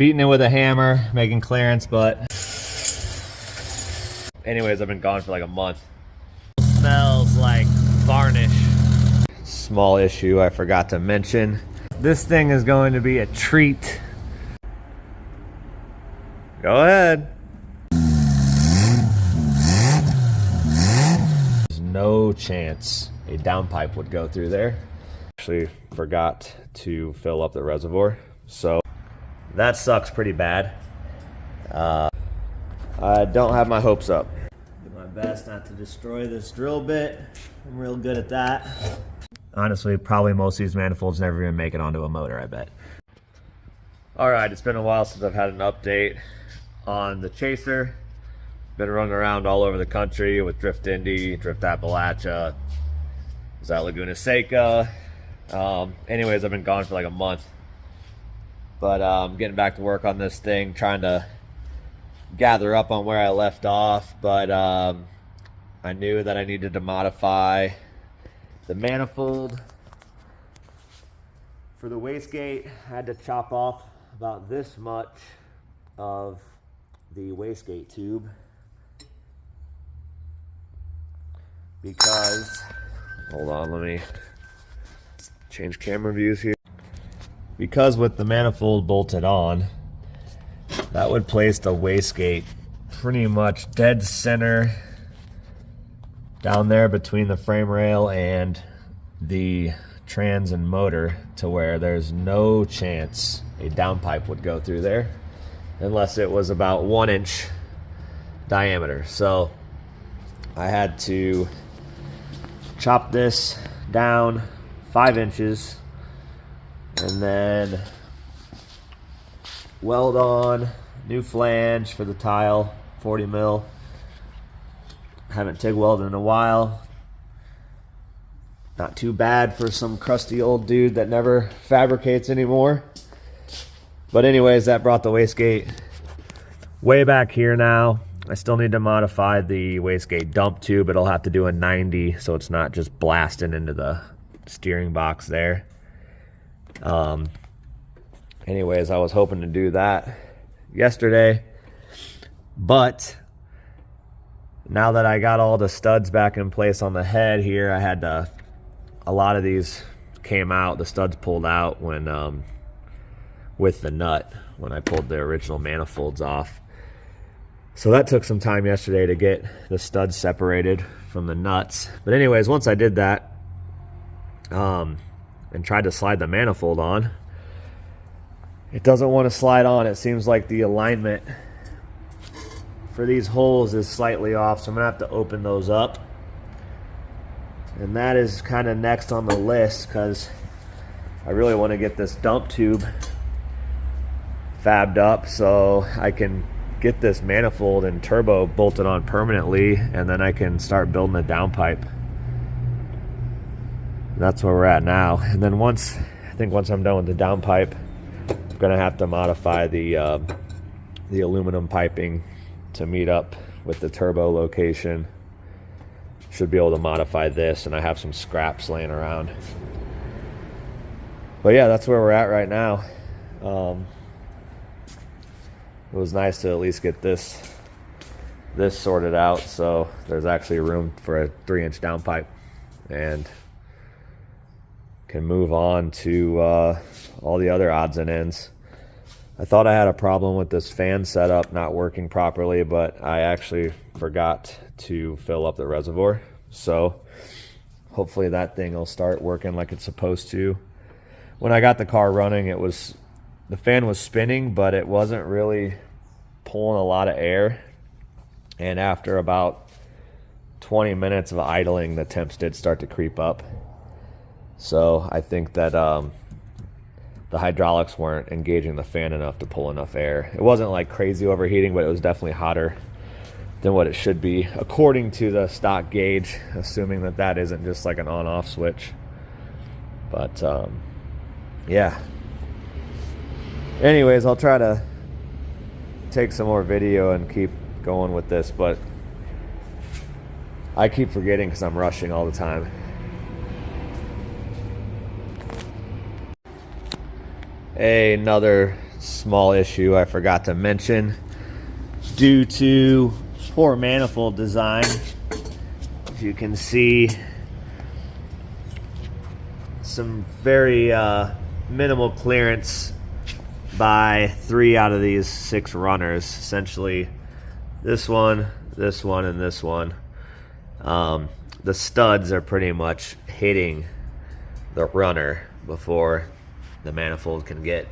beating it with a hammer, making clearance, but anyways, I've been gone for like a month. Smells like varnish. Small issue I forgot to mention. This thing is going to be a treat. Go ahead. There's no chance a downpipe would go through there. Actually forgot to fill up the reservoir, so that sucks pretty bad. I don't have my hopes up. Do my best not to destroy this drill bit. I'm real good at that. Honestly, probably most of these manifolds never even make it onto a motor, I bet. Alright, it's been a while since I've had an update on the Chaser. Been running around all over the country with Drift Indy, Drift Appalachia, was at Laguna Seca. Anyways, I've been gone for like a month. But I'm getting back to work on this thing, trying to gather up on where I left off. But I knew that I needed to modify the manifold for the wastegate. I had to chop off about this much of the wastegate tube because, hold on, let me change camera views here. Because with the manifold bolted on, that would place the wastegate pretty much dead center down there between the frame rail and the trans and motor, to where there's no chance a downpipe would go through there unless it was about 1 inch diameter. So I had to chop this down 5 inches and then weld on new flange for the tile, 40 mil. Haven't TIG welded in a while. Not too bad for some crusty old dude that never fabricates anymore. But anyways, that brought the wastegate way back here now. I still need to modify the wastegate dump tube. It'll have to do a 90 so it's not just blasting into the steering box there. Anyways, I was hoping to do that yesterday, but now that I got all the studs back in place on the head here, I had to, a lot of these came out, the studs pulled out when with the nut when I pulled the original manifolds off. So that took some time yesterday to get the studs separated from the nuts. But anyways, once I did that and tried to slide the manifold on, it doesn't want to slide on. It seems like the alignment for these holes is slightly off, so I'm gonna have to open those up. And that is kind of next on the list because I really want to get this dump tube fabbed up so I can get this manifold and turbo bolted on permanently, and then I can start building a downpipe. That's where we're at now. And then once I'm done with the downpipe, I'm gonna have to modify the aluminum piping to meet up with the turbo location. Should be able to modify this, and I have some scraps laying around. But yeah, that's where we're at right now. It was nice to at least get this sorted out, so there's actually room for a 3-inch downpipe, and can move on to all the other odds and ends. I thought I had a problem with this fan setup not working properly, but I actually forgot to fill up the reservoir. So hopefully that thing will start working like it's supposed to. When I got the car running, the fan was spinning, but it wasn't really pulling a lot of air. And after about 20 minutes of idling, the temps did start to creep up. So I think that the hydraulics weren't engaging the fan enough to pull enough air. It wasn't like crazy overheating, but it was definitely hotter than what it should be, according to the stock gauge, assuming that that isn't just like an on-off switch. But yeah. Anyways, I'll try to take some more video and keep going with this, but I keep forgetting because I'm rushing all the time. Another small issue I forgot to mention. Due to poor manifold design, as you can see, some very minimal clearance by 3 out of these 6 runners. Essentially this one, and this one. The studs are pretty much hitting the runner before the manifold can get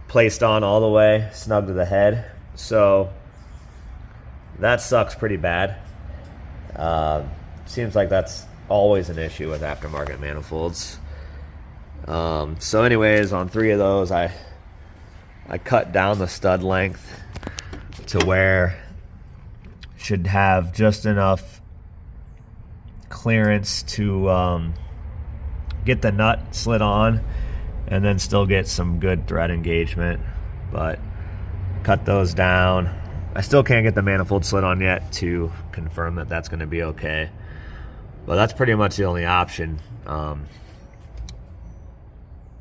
placed on all the way snug to the head. So that sucks pretty bad. Seems like that's always an issue with aftermarket manifolds. So anyways, on 3 of those, I cut down the stud length to where should have just enough clearance to get the nut slid on and then still get some good thread engagement. But cut those down. I still can't get the manifold slid on yet to confirm that that's going to be okay. But that's pretty much the only option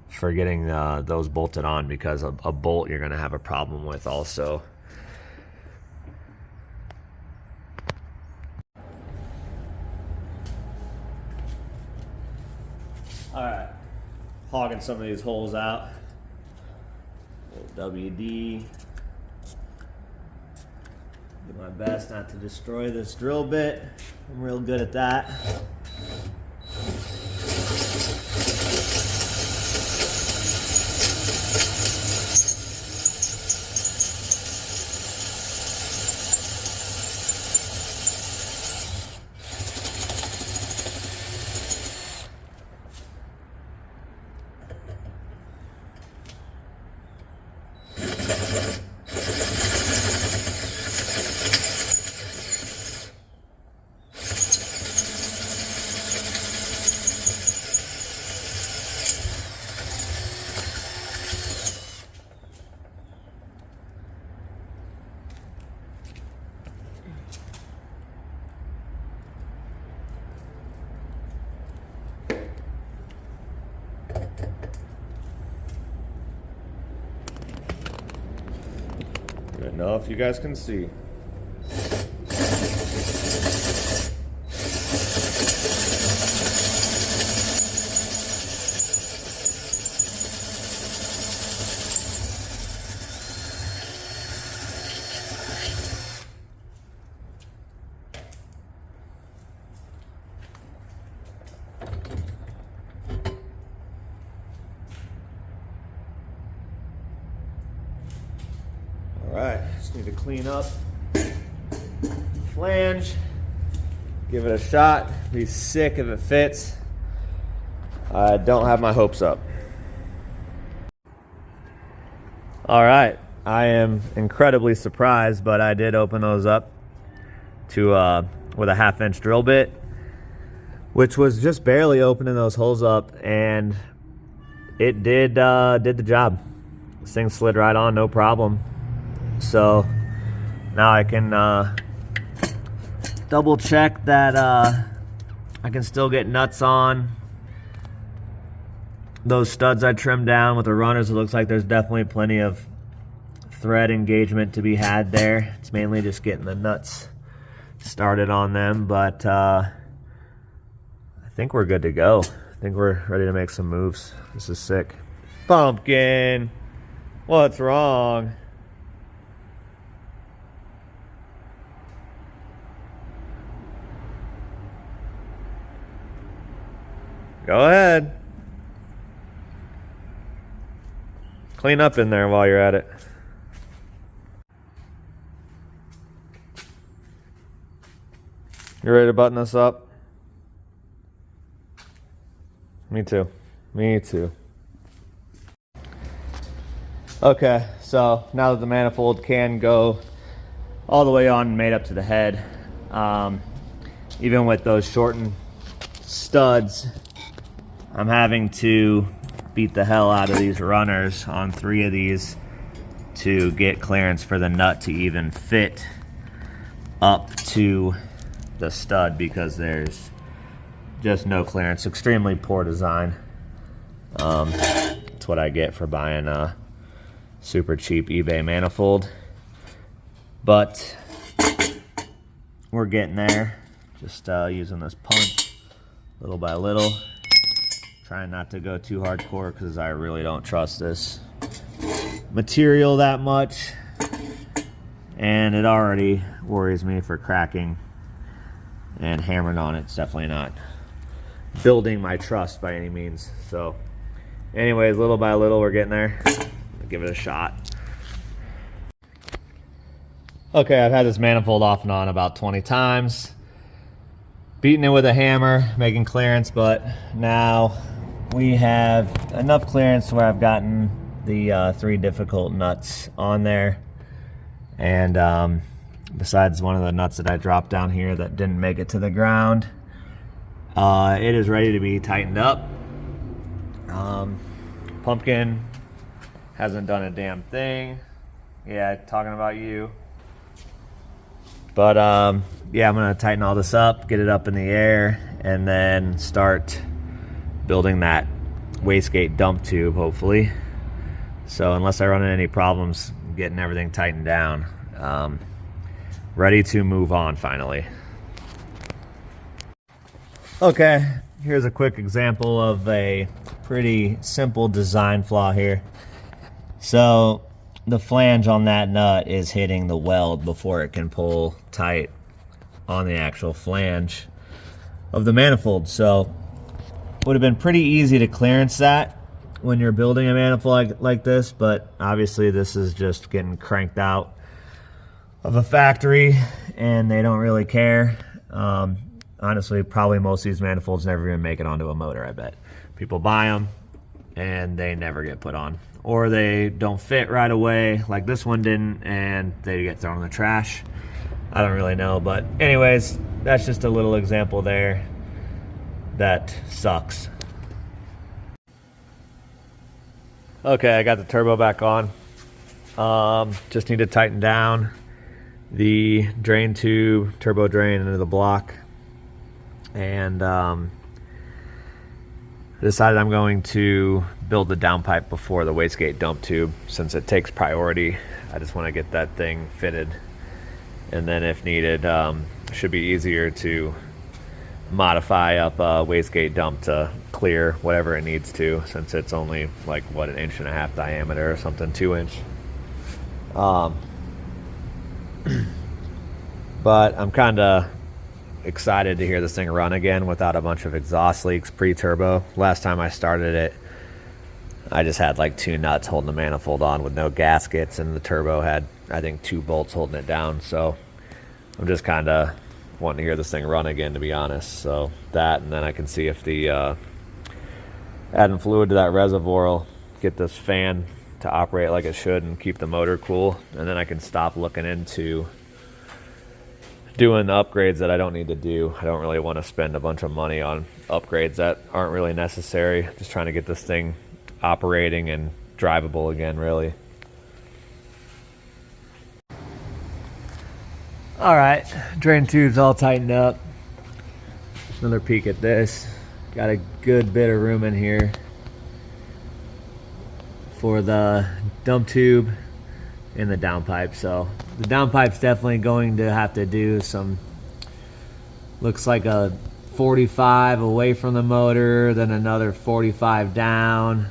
for getting those bolted on, because a bolt you're going to have a problem with also. Alright, hogging some of these holes out. WD. Do my best not to destroy this drill bit. I'm real good at that. Good enough, you guys can see. Alright, just need to clean up flange, give it a shot, be sick if it fits. I don't have my hopes up. Alright, I am incredibly surprised, but I did open those up to with a 1/2 inch drill bit, which was just barely opening those holes up, and it did the job. This thing slid right on, no problem. So now I can double check that I can still get nuts on those studs I trimmed down with the runners. It looks like there's definitely plenty of thread engagement to be had there. It's mainly just getting the nuts started on them, but I think we're good to go. I think we're ready to make some moves. This is sick. Pumpkin, what's wrong? Go ahead. Clean up in there while you're at it. You ready to button this up? Me too. Me too. Okay, so now that the manifold can go all the way on and made up to the head, even with those shortened studs, I'm having to beat the hell out of these runners on 3 of these to get clearance for the nut to even fit up to the stud, because there's just no clearance. Extremely poor design. That's what I get for buying super cheap eBay manifold. But we're getting there. Just using this punch little by little. Trying not to go too hardcore because I really don't trust this material that much. And it already worries me for cracking, and hammering on it's definitely not building my trust by any means. So anyways, little by little we're getting there. Give it a shot. Okay, I've had this manifold off and on about 20 times. Beating it with a hammer, making clearance, but now we have enough clearance where I've gotten the 3 difficult nuts on there. And besides one of the nuts that I dropped down here that didn't make it to the ground, it is ready to be tightened up. Pumpkin hasn't done a damn thing. Yeah, talking about you. But yeah, I'm gonna tighten all this up, get it up in the air, and then start building that wastegate dump tube, hopefully. So unless I run into any problems getting everything tightened down, ready to move on finally. Okay, here's a quick example of a pretty simple design flaw here. So the flange on that nut is hitting the weld before it can pull tight on the actual flange of the manifold. So would have been pretty easy to clearance that when you're building a manifold like this, but obviously this is just getting cranked out of a factory and they don't really care. Honestly, probably most of these manifolds never even make it onto a motor, I bet. People buy them and they never get put on, or they don't fit right away like this one didn't and they get thrown in the trash. I don't really know, but anyways, that's just a little example there that sucks. Okay, I got the turbo back on. Just need to tighten down the drain tube, turbo drain into the block, and decided I'm going to build the downpipe before the wastegate dump tube since it takes priority. I just want to get that thing fitted, and then if needed, it should be easier to modify up a wastegate dump to clear whatever it needs to, since it's only like what, 1.5 inch diameter or something, 2 inch. But I'm kind of excited to hear this thing run again without a bunch of exhaust leaks pre-turbo. Last time I started it, I just had like 2 nuts holding the manifold on with no gaskets, and the turbo had, I think, 2 bolts holding it down. So I'm just kind of wanting to hear this thing run again, to be honest. So that, and then I can see if the adding fluid to that reservoir will get this fan to operate like it should and keep the motor cool, and then I can stop looking into doing the upgrades that I don't need to do. I don't really want to spend a bunch of money on upgrades that aren't really necessary. Just trying to get this thing operating and drivable again, really. All right, drain tube's all tightened up. Another peek at this. Got a good bit of room in here for the dump tube and the downpipe. So the downpipe's definitely going to have to do some, looks like a 45 away from the motor, then another 45 down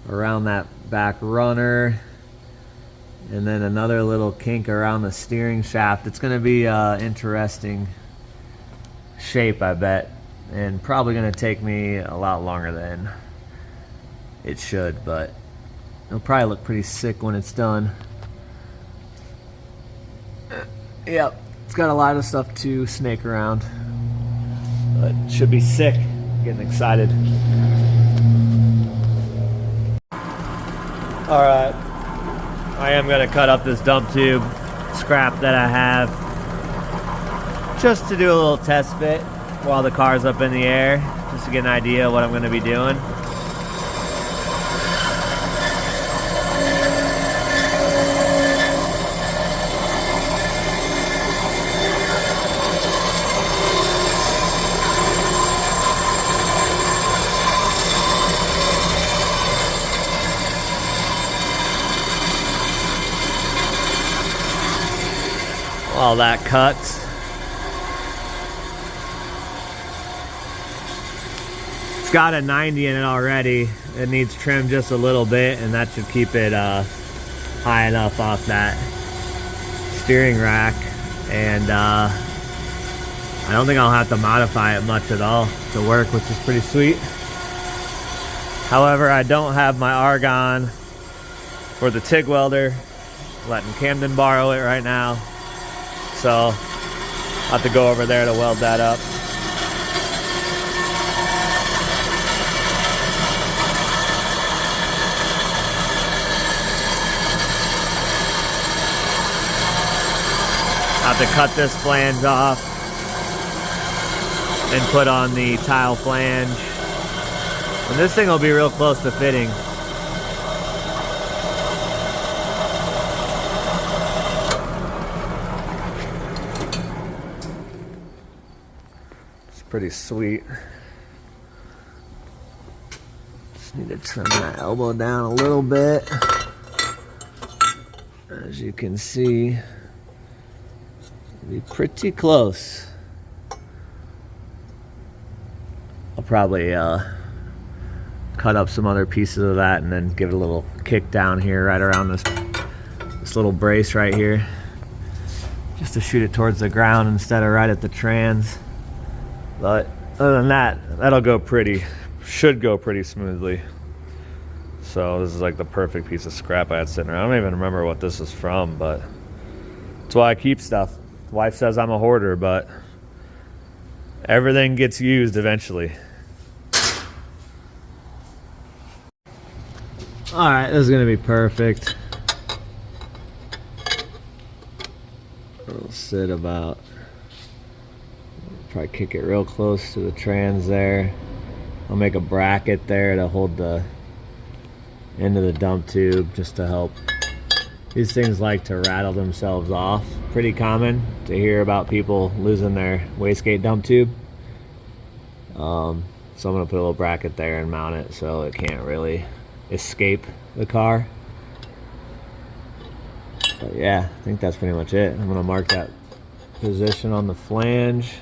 around that back runner, and then another little kink around the steering shaft. It's going to be interesting shape, I bet, and probably going to take me a lot longer than it should, but it'll probably look pretty sick when it's done. Yep, it's got a lot of stuff to snake around, but it should be sick. Getting excited. All right, I am gonna cut up this dump tube scrap that I have just to do a little test fit while the car's up in the air, just to get an idea of what I'm gonna be doing. while that cuts. It's got a 90 in it already. It needs trim just a little bit, and that should keep it high enough off that steering rack. And I don't think I'll have to modify it much at all to work, which is pretty sweet. However, I don't have my argon for the TIG welder. I'm letting Camden borrow it right now. So I'll have to go over there to weld that up. I'll have to cut this flange off and put on the tile flange. And this thing will be real close to fitting. It's pretty sweet. Just need to trim that elbow down a little bit. As you can see, be pretty close. I'll probably cut up some other pieces of that and then give it a little kick down here right around this little brace right here, just to shoot it towards the ground instead of right at the trans. But other than that, should go pretty smoothly. So this is like the perfect piece of scrap I had sitting around. I don't even remember what this is from, but that's why I keep stuff. Wife says I'm a hoarder, but everything gets used eventually. All right, this is gonna be perfect. It'll sit about, probably kick it real close to the trans there. I'll make a bracket there to hold the end of the dump tube, just to help. These things like to rattle themselves off. Pretty common to hear about people losing their wastegate dump tube. So I'm gonna put a little bracket there and mount it so it can't really escape the car. But yeah, I think that's pretty much it. I'm gonna mark that position on the flange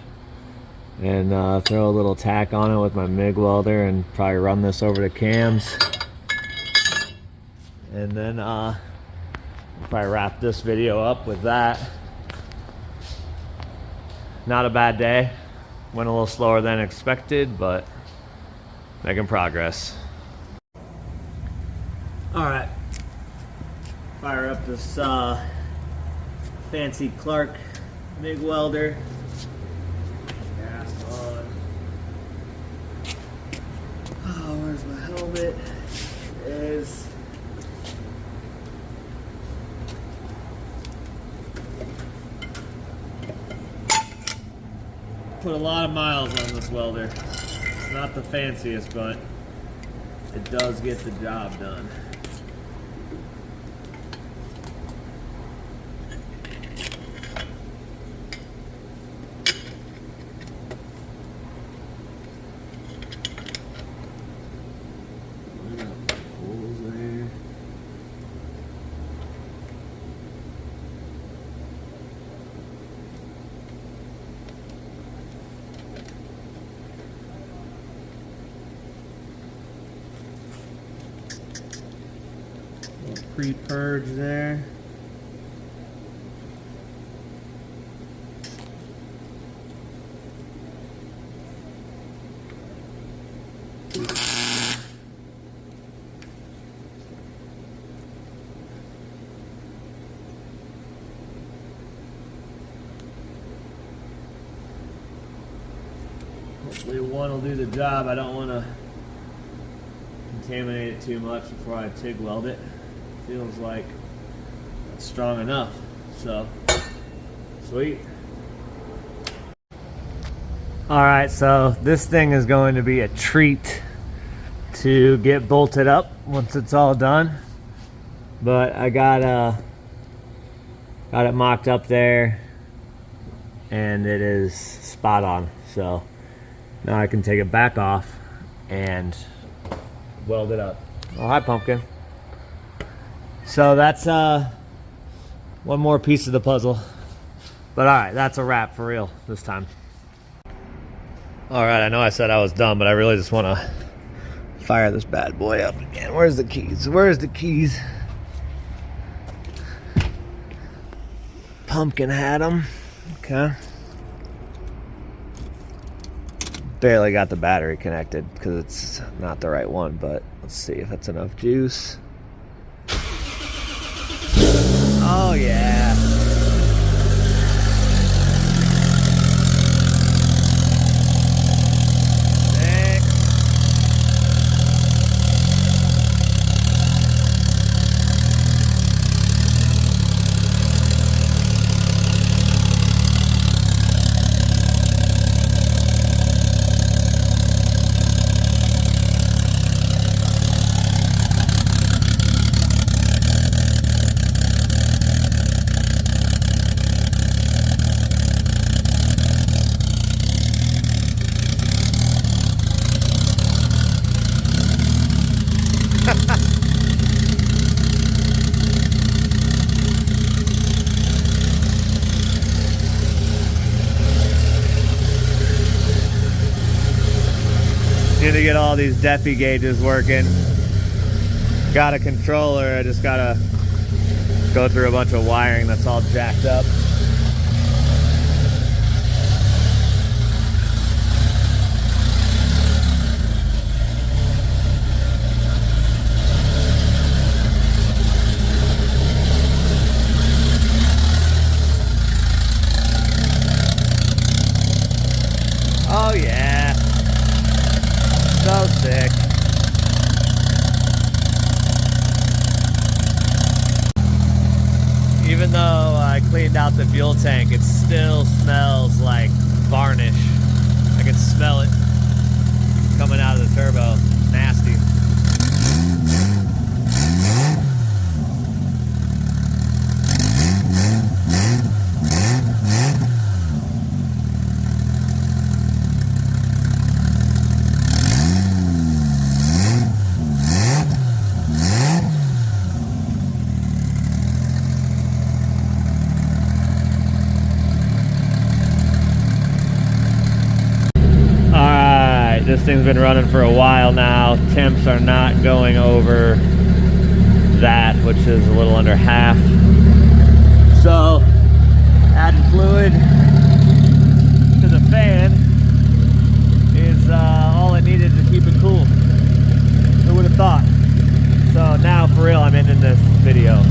and throw a little tack on it with my MIG welder and probably run this over to cams. And then I'll probably wrap this video up with that. Not a bad day. Went a little slower than expected, but making progress. All right, fire up this fancy Clark MIG welder. Gas on. Oh, where's my helmet? It is. Put a lot of miles on this welder. It's not the fanciest, but it does get the job done. Pre-purge there. Hopefully one will do the job. I don't want to contaminate it too much before I TIG weld it. Feels like it's strong enough, so sweet. All right, so this thing is going to be a treat to get bolted up once it's all done, but I got it mocked up there and it is spot on. So now I can take it back off and weld it up. Oh, hi, Pumpkin. So that's one more piece of the puzzle, But all right, that's a wrap for real this time. All right, I know I said I was done, but I really just want to fire this bad boy up again. Where's the keys? Where's the keys? Pumpkin had them. Okay. Barely got the battery connected because it's not the right one, but let's see if that's enough juice. Oh yeah. Need to get all these DEPI gauges working. Got a controller, I just gotta go through a bunch of wiring that's all jacked up. Oh yeah. So sick. Even though I cleaned out the fuel tank, it still smells like varnish. I can smell it coming out of the turbo. Nasty. This thing's been running for a while now. Temps are not going over that, which is a little under half. So, adding fluid to the fan is all I needed to keep it cool. Who would have thought? So now, for real, I'm ending this video.